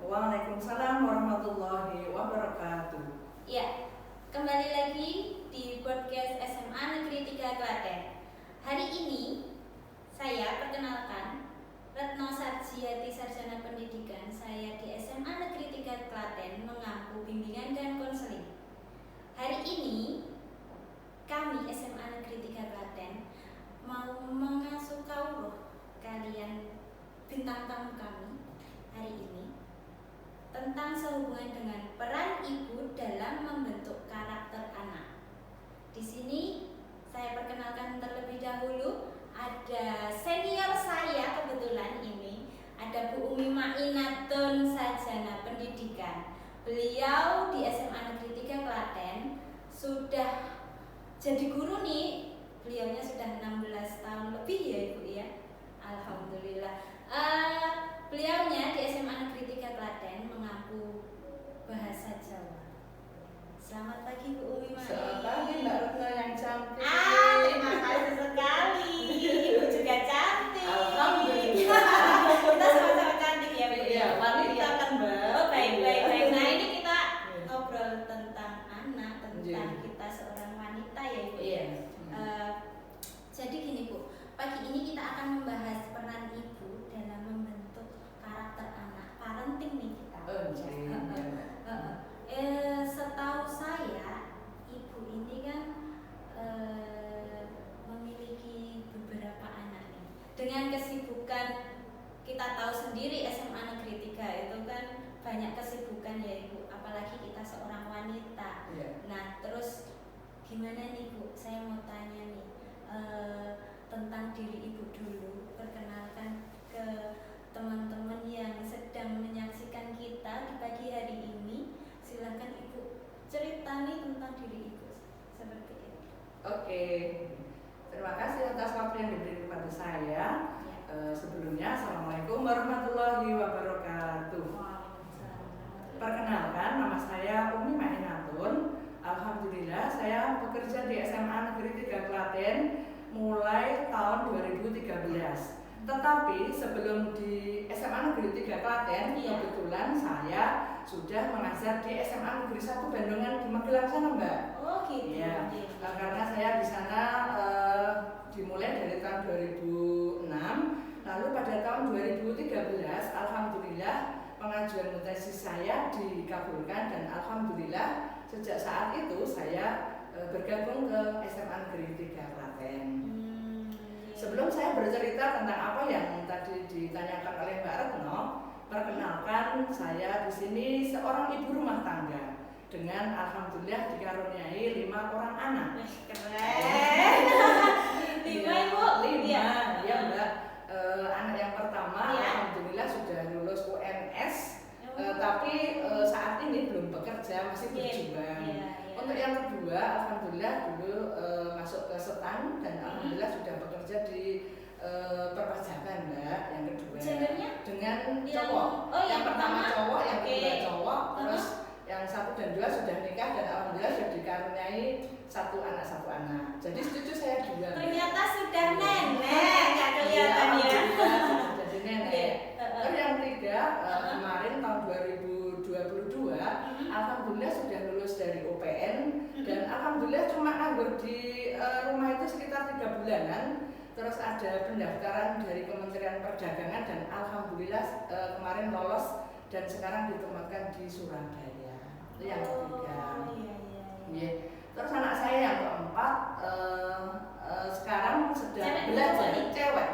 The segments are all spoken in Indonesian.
Waalaikumsalam warahmatullahi wabarakatuh. Ya, kembali lagi di podcast SMA Negeri 3 Klaten. Hari ini saya perkenalkan Retno Sarjiati Sarjana Pendidikan. Saya di SMA Negeri 3 Klaten mengampu bimbingan dan konseling. Hari ini kami SMA Negeri 3 Klaten mau mengasuh kauruh kalian bintang tamu kami hari ini tentang sehubungan dengan peran ibu dalam membentuk karakter anak. Di sini saya perkenalkan terlebih dahulu ada senior saya kebetulan ini, ada Bu Umi Mainatun Sarjana Pendidikan. Beliau di SMA Negeri 3 Klaten sudah jadi guru nih. Beliaunya sudah 16 tahun lebih ya Ibu ya. Alhamdulillah. Beliaunya di SMA Negeri 3 Klaten mengampu bahasa Jawa. Selamat pagi Bu Umi Mai. Selamat pagi Mbak Retno yang cantik. Terima kasih sekali. Ibu juga cantik. Alhamdulillah. Kita sama-sama cantik ya Bu. Iya, wanita kan Mbak. Oh baik. Nah ini kita ngobrol tentang anak, tentang kita seorang wanita ya Ibu. Iya. Jadi gini Bu, pagi ini kita akan membahas peran ibu dalam membentuk karakter anak. Parenting nih kita. Setahu saya, ibu ini kan memiliki beberapa anak nih. Dengan kesibukan kita tahu sendiri SMA Negeri 3 itu kan banyak kesibukan ya Ibu, apalagi kita seorang wanita. Iya. Nah, terus gimana nih Bu? Saya mau tanya nih tentang diri ibu dulu. Perkenalkan ke teman-teman yang sedang menyaksikan kita di pagi hari ini. Silakan Ibu cerita nih tentang diri Ibu seperti itu. Oke. Terima kasih atas waktu yang diberi kepada saya. Ya. Sebelumnya Assalamualaikum warahmatullahi wabarakatuh. Perkenalkan, nama saya Umi Mainatun. Alhamdulillah saya bekerja di SMA Negeri 3 Klaten mulai tahun 2013. Tetapi sebelum di SMA Negeri 3 Klaten, kebetulan saya sudah mengajar di SMA Negeri 1 Bandungan di Magelang sana, Mbak. Oh gitu. Ya, karena saya di sana dimulai dari tahun 2006, lalu pada tahun 2013 alhamdulillah pengajuan tesis saya dikabulkan dan alhamdulillah sejak saat itu saya bergabung ke SMA Negeri 3 Klaten. Sebelum saya bercerita tentang apa yang tadi ditanyakan oleh Mbak Retno, perkenalkan saya di sini seorang ibu rumah tangga dengan alhamdulillah dikaruniai 5 orang anak. Keren. 5 Ibu? 5, ya Mbak. Anak yang pertama alhamdulillah sudah lulus UNS, tapi saat ini belum bekerja, masih berjuang. Untuk yang kedua alhamdulillah dulu masuk ke SETAN dan alhamdulillah sudah bekerja di perpajakan Mbak. Yang kedua dengan cowok. Yang pertama cowok, yang kedua cowok, terus yang 1 dan 2 sudah nikah dan alhamdulillah sudah dikaruniai 1 anak. Jadi cucu saya 2. Ternyata sudah nenek, nggak kelihatan ya. Sudah jadi nenek. Terus yang 3 kemarin tahun 2022 alhamdulillah sudah lulus dari UPN dan alhamdulillah cuma nganggur di rumah itu sekitar 3 bulanan. Terus ada pendaftaran dari Kementerian Perdagangan dan alhamdulillah kemarin lolos dan sekarang ditempatkan di Surabaya. Itu yang ketiga. Iya. Terus anak saya yang keempat sekarang sedang belajar cewek.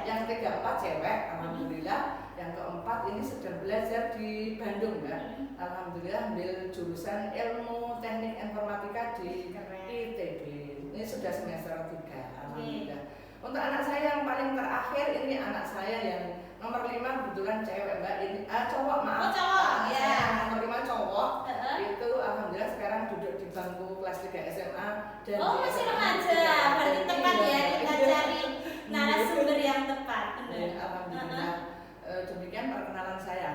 Yang ketiga 4 cewek, alhamdulillah. Yang keempat ini sedang belajar di Bandung, Mbak. Alhamdulillah ambil jurusan Ilmu Teknik Informatika di ITB. Ini sudah semester 3, alhamdulillah. Untuk anak saya yang paling terakhir ini anak saya yang nomor 5 kebetulan cewek Mbak. Ini cowok maaf. Cowok. Ya. Nomor 5 cowok. Itu alhamdulillah sekarang duduk di bangku kelas 3 SMA dan masih remaja. Berarti tepat ya kita cari narasumber yang tepat. Alhamdulillah. Demikian perkenalan saya.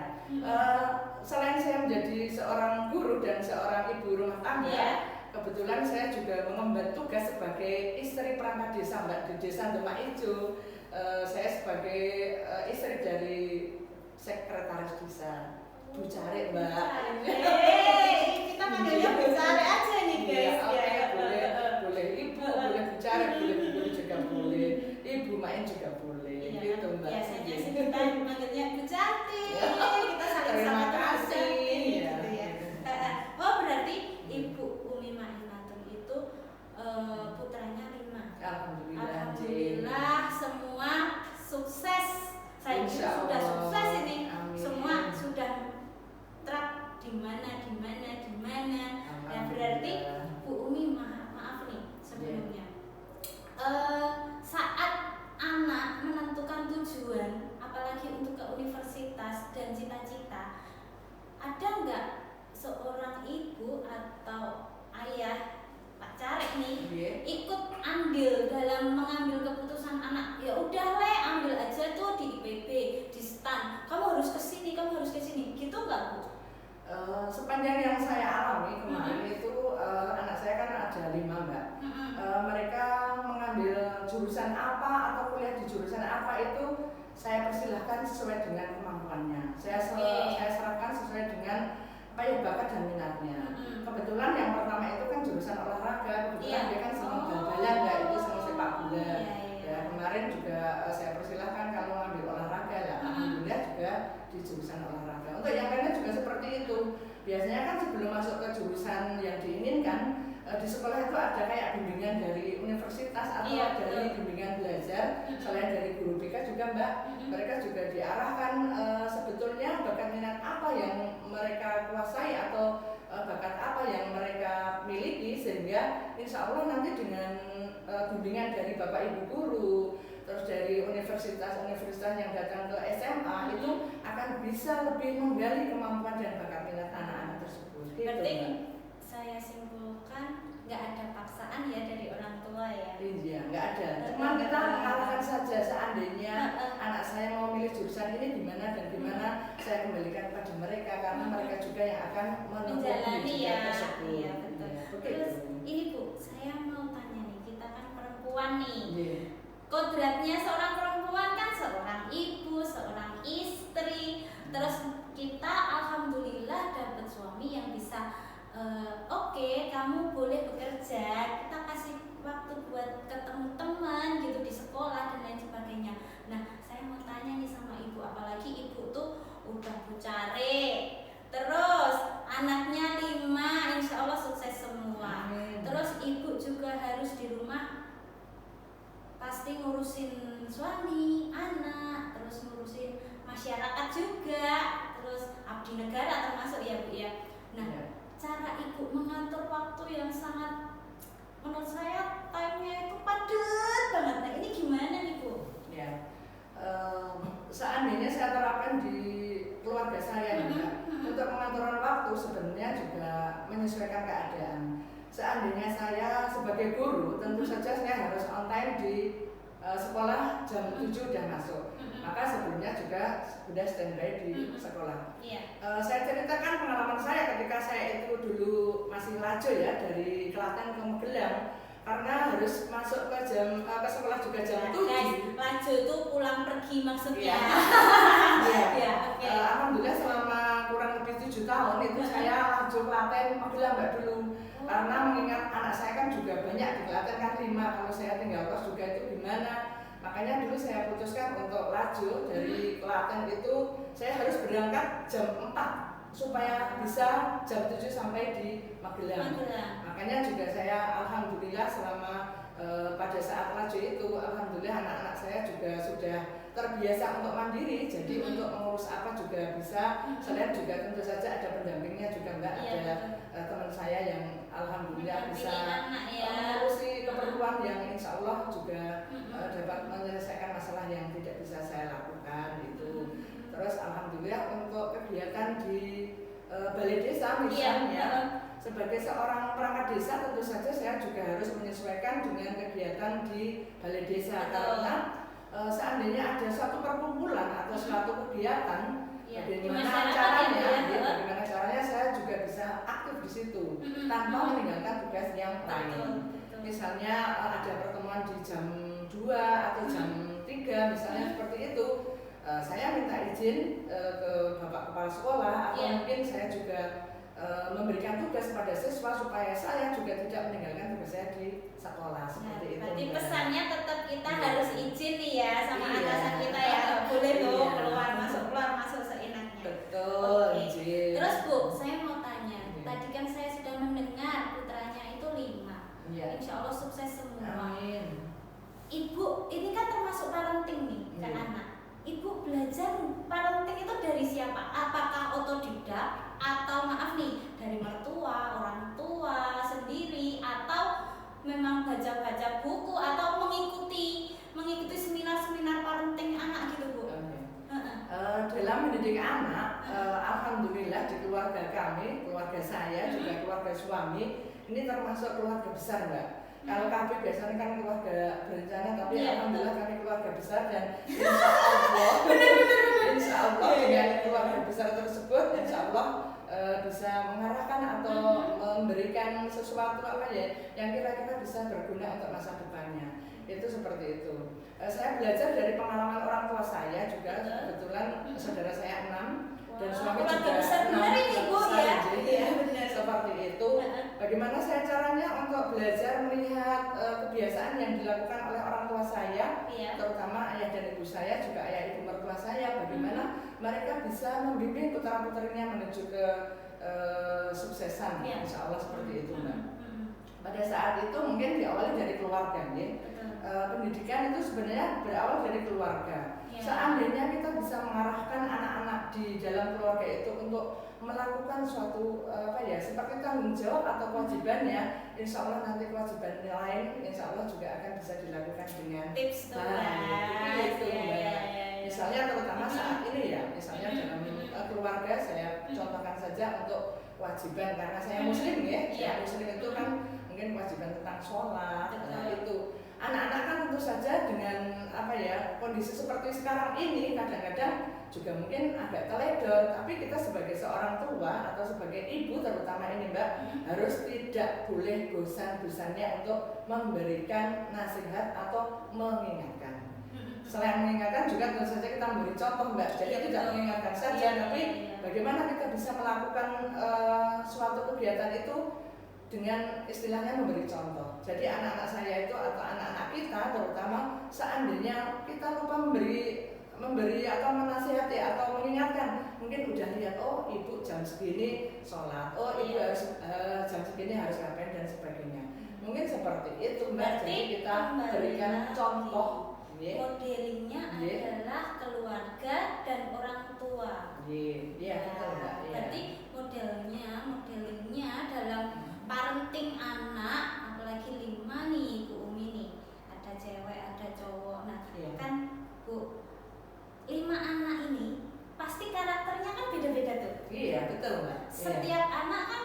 Selain saya menjadi seorang guru dan seorang ibu rumah tangga, kebetulan saya juga mengemban tugas sebagai istri perangkat desa Mbak di Desa Demak Ijo. Saya sebagai istri dari sekretaris desa. Bu Care, Mbak. Kita manggilnya Bu Care aja nih guys. Iya, boleh Ibu, boleh Bu Care, boleh Bu Guru juga boleh, Ibu Main juga boleh, gitu Mbak. Biasanya sih kita manggilnya Bu Cantik, kita saling Terima sama kasih. gitu ya. Oh berarti Ibu Umi Mainatum itu putranya 5. Alhamdulillah semua sukses. Saya kira sudah sukses ini. Amin. Semua sudah trap di mana. Ya berarti Bu Umi maaf nih sebelumnya. Saat anak menentukan tujuan, apalagi untuk ke universitas dan cita-cita, ada nggak seorang ibu atau ayah Pak Care nih ikut andil dalam mengambil keputusan anak? Ya udah ambil aja tuh di IPB, di STAN. Kamu harus kesini, gitu nggak Bu? Sepanjang yang saya alami kemarin itu anak saya kan ada 5 Mbak. Mereka mengambil jurusan apa atau kuliah di jurusan apa itu saya persilahkan sesuai dengan kemampuannya. Saya serahkan sesuai dengan bakat dan minatnya. Kebetulan yang pertama itu kan jurusan olahraga, kebetulan dia kan senang bal-balan Mbak, itu senang sepak bola. Ya kemarin juga saya persilahkan kalau ngambil olahraga ya, alhamdulillah juga di jurusan olahraga. Untuk yang lainnya juga seperti itu. Biasanya kan sebelum masuk ke jurusan yang diinginkan di sekolah itu ada kayak bimbingan dari universitas atau dari bimbingan belajar. Selain dari guru BK juga Mbak, mereka juga diarahkan sebetulnya bakat minat apa yang mereka kuasai atau bakat apa yang mereka miliki, sehingga insya Allah nanti dengan bimbingan dari Bapak Ibu guru, terus dari universitas-universitas yang datang ke SMA itu akan bisa lebih menggali kemampuan dan bakat minat anak-anak tersebut. Berarti saya simpulkan nggak ada paksaan ya dari orang tua ya? Iya, nggak ada. Cuma kita mengarahkan saja, seandainya anak saya mau milih jurusan ini gimana dan gimana, saya kembalikan kepada mereka karena mereka juga yang akan menjalani ya. Tersebut. Iya betul. Terus ini Bu, saya mau tanya nih, kita kan perempuan nih. Kodratnya seorang perempuan kan seorang ibu, seorang istri. Terus kita alhamdulillah dapat suami yang bisa oke, kamu boleh bekerja, kita kasih waktu buat ketemu teman gitu di sekolah dan lain sebagainya. Nah, saya mau tanya nih sama ibu, apalagi ibu tuh udah Bu Care, terus anaknya 5, insya Allah sukses semua. Terus ibu juga harus di rumah pasti ngurusin suami, anak, terus ngurusin masyarakat juga, terus abdi negara termasuk ya Bu ya. Nah, cara ibu mengatur waktu yang sangat, menurut saya time-nya itu padat banget. Nah ini gimana nih Bu? Ya, seandainya saya terapkan di keluarga saya untuk pengaturan waktu sebenarnya juga menyesuaikan keadaan. Seandainya saya sebagai guru, tentu saja saya harus on time di sekolah jam 7 udah masuk. Maka sebelumnya juga sudah standby di sekolah. Saya ceritakan pengalaman saya ketika saya itu dulu masih laju ya, dari Klaten ke Magelang, karena harus masuk ke sekolah juga jam 7. Guys, laju itu pulang pergi maksudnya. Alhamdulillah selama kurang lebih 7 tahun itu saya laju Klaten Magelang Mbak dulu. Karena mengingat anak saya kan juga banyak di Klaten kan 5, kalau saya tinggal kos juga itu gimana. Makanya dulu saya putuskan untuk laju dari Klaten itu saya harus berangkat jam 4 supaya bisa jam 7 sampai di Magelang. Makanya juga saya alhamdulillah selama pada saat laju itu alhamdulillah anak-anak saya juga sudah terbiasa untuk mandiri, jadi untuk mengurus apa juga bisa. Selain juga tentu saja ada pendampingnya juga Mbak, ada teman saya yang alhamdulillah bisa mengurusi keperluan yang insya Allah juga dapat menyelesaikan masalah yang tidak bisa saya lakukan gitu. Terus alhamdulillah untuk kegiatan di balai desa misalnya, sebagai seorang perangkat desa tentu saja saya juga harus menyesuaikan dengan kegiatan di balai desa. Karena seandainya ada suatu perkumpulan atau suatu kegiatan, bagaimana caranya saya juga bisa aktif di situ tanpa meninggalkan tugas yang lain. Misalnya ada pertemuan di jam 2 atau jam 3 misalnya seperti itu, saya minta izin izin ke Bapak Kepala Sekolah atau mungkin saya juga memberikan tugas pada siswa supaya saya juga tidak meninggalkan tugas saya di sekolah seperti itu. Berarti pesannya tetap kita harus izin nih ya sama atasan kita ya, nggak boleh loh keluar masuk seenaknya. Betul. Oke. Terus Bu, saya mau tanya, tadi kan saya sudah mendengar putranya itu 5. Insya Allah sukses semua. Amin. Ibu, ini kan termasuk parenting nih kan anak. Ibu belajar parenting itu dari siapa? Apakah otodidak atau maaf nih dari mertua, orang tua sendiri, atau memang baca-baca buku atau mengikuti seminar-seminar parenting anak gitu Bu? Dalam mendidik anak, alhamdulillah di keluarga kami, keluarga saya juga keluarga suami, ini termasuk keluarga besar Mbak. Kalau kami biasanya kan keluarga berencana, tapi alhamdulillah kami keluarga besar dan insya Allah dengan keluarga besar tersebut insya Allah bisa mengarahkan atau memberikan sesuatu yang kira-kira bisa berguna untuk masa depannya. Itu seperti itu. Saya belajar dari pengalaman orang tua saya juga, kebetulan saudara saya 6 dan suami juga 6. Ini Bu ya. Seperti itu. Bagaimana saya caranya untuk belajar melihat kebiasaan yang dilakukan oleh orang tua saya, terutama ayah dan ibu saya, juga ayah ibu mertua saya, bagaimana mereka bisa membimbing putra-putrinya menuju ke suksesan, insya Allah seperti itu Mbak. Pada saat itu mungkin diawali dari keluarga ya. Pendidikan itu sebenarnya berawal dari keluarga. Seandainya kita bisa mengarahkan anak-anak di dalam keluarga itu untuk melakukan suatu seperti tanggung jawab atau kewajibannya, insya Allah nanti kewajiban lain insya Allah juga akan bisa dilakukan dengan tips misalnya terutama saat ini ya, misalnya dalam keluarga saya contohkan saja untuk kewajiban karena saya muslim ya, saya muslim itu kan mungkin kewajiban tentang sholat, itu anak-anak kan tentu saja dengan kondisi seperti sekarang ini kadang-kadang juga mungkin agak teledor, tapi kita sebagai seorang tua atau sebagai ibu terutama ini Mbak harus tidak boleh bosan-bosannya untuk memberikan nasihat atau mengingatkan. Selain mengingatkan juga tentu saja kita memberi contoh Mbak, jadi tidak mengingatkan saja, tapi bagaimana kita bisa melakukan suatu kegiatan itu dengan istilahnya memberi contoh. Jadi anak-anak saya itu atau anak-anak kita terutama seandainya kita lupa memberi atau menasihati atau mengingatkan, mungkin udah lihat ibu jam segini sholat, ibu harus jam segini harus ngapain dan sebagainya. Mungkin seperti itu Mbak. Jadi kita berikan contoh. Modelingnya adalah keluarga dan orang tua. Berarti modelingnya dalam parenting anak, apalagi 5 nih Bu Umi nih, ada cewek ada cowok. Nah kan Bu, 5 anak ini pasti karakternya kan beda-beda tuh. Iya betul Mbak. Setiap anak kan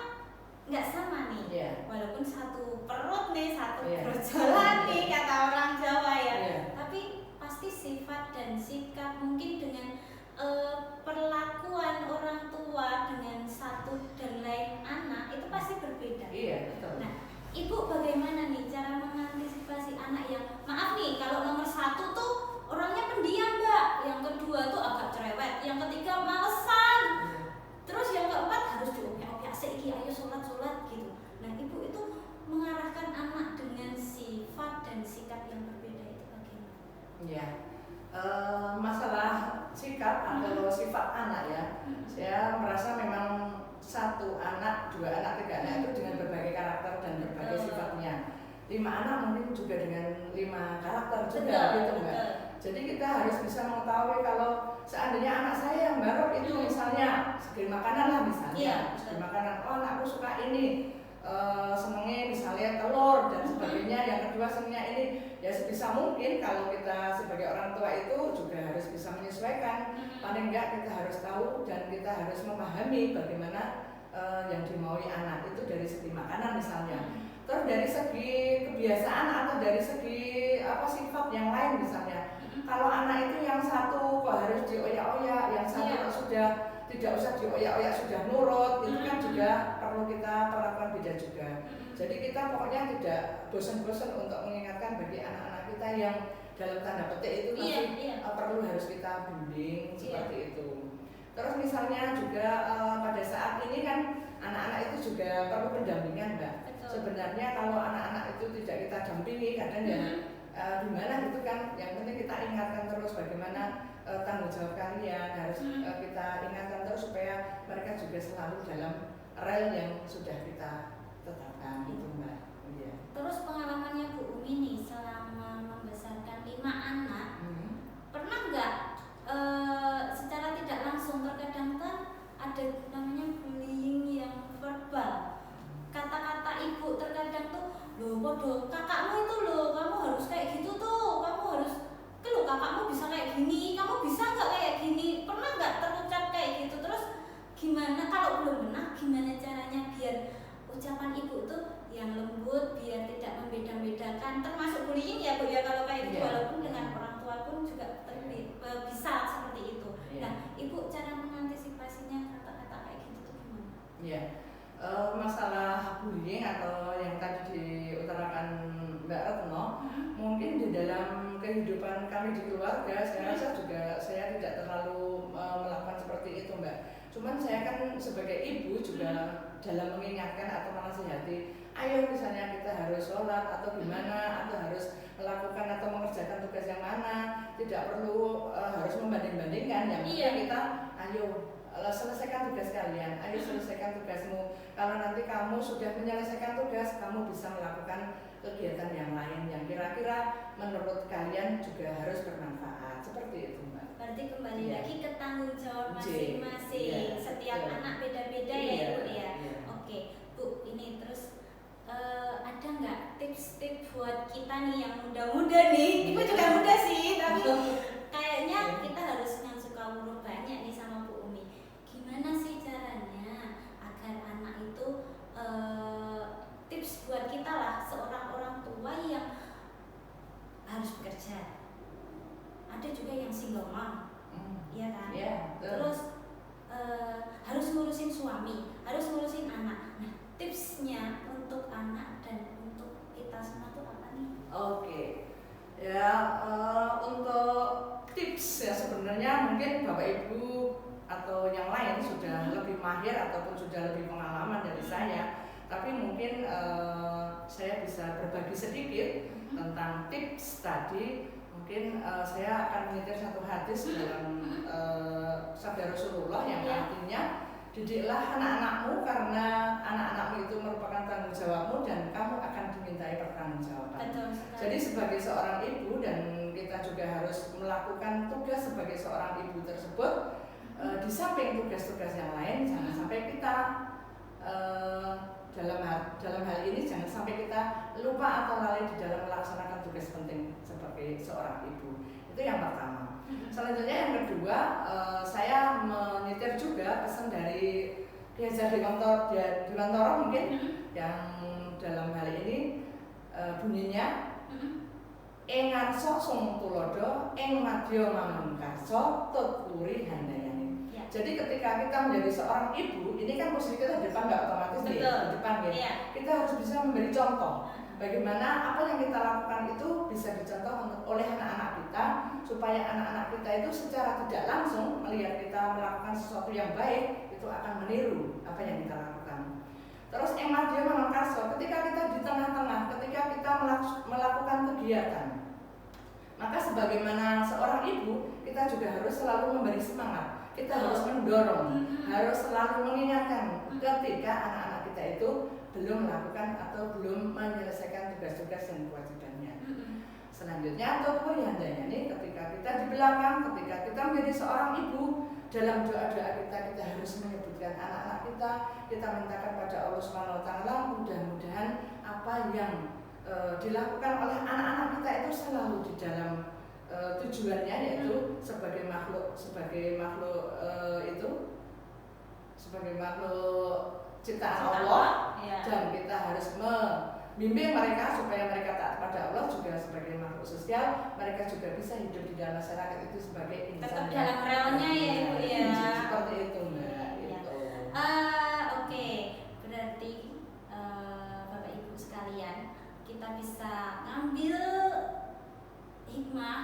nggak sama nih, walaupun satu perut nih, satu berjalan nih kata orang Jawa ya. Tapi pasti sifat dan sikap mungkin dengan perlakuan orang tua dengan satu dan lain anak itu pasti berbeda. Betul. Nah, Ibu bagaimana nih cara mengantisipasi anak yang maaf nih kalau nomor 1 tuh orangnya pendiam Mbak, yang kedua tuh agak cerewet, yang ketiga malesan, terus yang keempat harus diopyak-opyak seiki ayo sholat gitu. Nah Ibu itu mengarahkan anak dengan sifat dan sikap yang berbeda itu bagaimana? Masalah sikap atau sifat anak ya, saya merasa memang 1 anak, 2 anak, 3 anak itu dengan berbagai karakter dan berbagai sifatnya. 5 anak mungkin juga dengan 5 karakter juga gitu Mbak. Jadi kita harus bisa mengetahui kalau seandainya anak saya yang baru itu misalnya segi makanan lah misalnya, segi makanan, anakku suka ini, senengnya misalnya telur dan sebagainya, yang kedua senengnya ini, ya sebisa mungkin kalau kita sebagai orang tua itu juga harus bisa menyesuaikan. Paling enggak kita harus tahu dan kita harus memahami bagaimana yang dimaui anak itu dari segi makanan misalnya. Terus dari segi kebiasaan atau dari segi sifat yang lain misalnya. Kalau anak itu yang satu kok harus dioyak-oyak, yang satu sudah tidak usah dioyak-oyak, sudah nurut, itu kan juga perlu kita perlakukan beda juga. Jadi kita pokoknya tidak bosan-bosan untuk mengingatkan bagi anak-anak kita yang dalam tanda petik itu masih perlu harus kita bimbing seperti itu. Terus misalnya juga pada saat ini kan anak-anak itu juga perlu pendampingan, Mbak. Sebenarnya kalau anak-anak itu tidak kita dampingi kadang ya gimana gitu kan, yang penting kita ingatkan terus bagaimana tanggung jawab kalian, harus kita ingatkan terus supaya mereka juga selalu dalam rel yang sudah kita tetapkan itu, Mbak. Iya. Terus pengalamannya Bu Umi nih selama membesarkan 5 anak, pernah nggak secara tidak langsung terkadang kan ada namanya bullying yang verbal, kata-kata ibu terkadang tuh, loh bodoh kakakmu itu loh, kamu harus kayak gitu tuh, kamu harus loh kakakmu bisa kayak gini, kamu bisa nggak kayak gini, pernah nggak terucap kayak gitu? Terus gimana kalau belum pernah, gimana caranya biar ucapan ibu tuh yang lembut, biar tidak membeda-bedakan, termasuk bullying ya Bu ya kalau kayak gitu, walaupun dengan orang tua pun juga bisa seperti itu. Nah, Ibu cara mengantisipasinya kata-kata kayak gitu tuh gimana? Iya. Masalah bullying atau yang tadi diutarakan Mbak Retno, mungkin di dalam kehidupan kami di keluarga, saya rasa juga saya tidak terlalu melakukan seperti itu, Mbak. Cuman saya kan sebagai ibu juga dalam mengingatkan atau menasihati, ayo misalnya kita harus sholat atau gimana, atau harus melakukan atau mengerjakan tugas yang mana, tidak perlu harus membanding-bandingkan, yang penting kita ayo selesaikan tugas kalian, ayo selesaikan tugasmu. Kalau nanti kamu sudah menyelesaikan tugas, kamu bisa melakukan kegiatan yang lain yang kira-kira menurut kalian juga harus bermanfaat. Seperti itu, Mbak. Berarti kembali lagi ke tanggung jawab masing-masing. Setiap anak beda-beda ya Ibu ya. Oke, Bu, ini terus ada nggak tips-tips buat kita nih yang muda-muda nih? Ibu juga muda sih, tapi kayaknya kita harus yang suka huruf banyak nih sama Bu Umi. Gimana sih caranya agar anak itu tips buat kita lah seorang orang tua yang harus bekerja. Ada juga yang single mom, ya kan? Terus harus ngurusin suami, harus ngurusin anak. Nah, tipsnya untuk anak dan untuk kita semua tuh apa nih? Oke, ya untuk tips ya sebenarnya mungkin Bapak Ibu atau yang lain sudah lebih mahir ataupun sudah lebih pengalaman dari saya, tapi mungkin saya bisa berbagi sedikit tentang tips tadi. Mungkin saya akan menyetir satu hadis dalam sabda Rasulullah yang artinya, didiklah anak-anakmu karena anak-anakmu itu merupakan tanggung jawabmu dan kamu akan dimintai pertanggungjawaban. Jadi sebagai seorang ibu dan kita juga harus melakukan tugas sebagai seorang ibu tersebut, di samping tugas-tugas yang lain jangan sampai kita dalam hal ini jangan sampai kita lupa atau lalai di dalam melaksanakan tugas penting sebagai seorang ibu. Itu yang pertama. Selanjutnya yang kedua, saya menyetir juga pesan dari Ki Hajar Dewantara mungkin yang dalam hal ini bunyinya, ing ngarsa sung tulodo, ing madya mangun karsa tuturi handayani. Jadi ketika kita menjadi seorang ibu, ini kan posisi kita di depan, nggak otomatis di depan ya. Kita harus bisa memberi contoh bagaimana apa yang kita lakukan itu bisa dicontoh oleh anak-anak kita, supaya anak-anak kita itu secara tidak langsung melihat kita melakukan sesuatu yang baik, itu akan meniru apa yang kita lakukan. Terus emadya mangun karsa, ketika kita di tengah-tengah, ketika kita melakukan kegiatan, maka sebagaimana seorang ibu, kita juga harus selalu memberi semangat. Kita harus mendorong, harus selalu mengingatkan ketika anak-anak kita itu belum melakukan atau belum menyelesaikan tugas-tugas dan kewajibannya. Selanjutnya untuk handanya nih, ketika kita di belakang, ketika kita menjadi seorang ibu, dalam doa-doa kita harus menyebutkan anak-anak kita mintakan pada Allah Subhanahu Wa Taala, mudah-mudahan apa yang dilakukan oleh anak-anak kita itu selalu di dalam tujuannya, yaitu sebagai makhluk ciptaan Allah, dan kita harus membimbing mereka supaya mereka taat pada Allah, juga sebagai makhluk sosial mereka juga bisa hidup di dalam masyarakat itu sebagai insan. Tetap dalam relnya ya Ibu ya. Seperti itu Mbak. Oke, berarti Bapak Ibu sekalian, kita bisa ngambil hikmah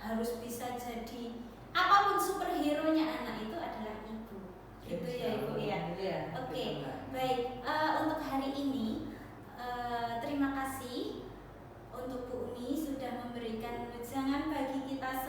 harus bisa jadi apapun superhero-nya anak itu adalah ibu. Gitu ya Ibu ya. Oke, baik. Untuk hari ini terima kasih untuk Bu Uni sudah memberikan wejangan bagi kita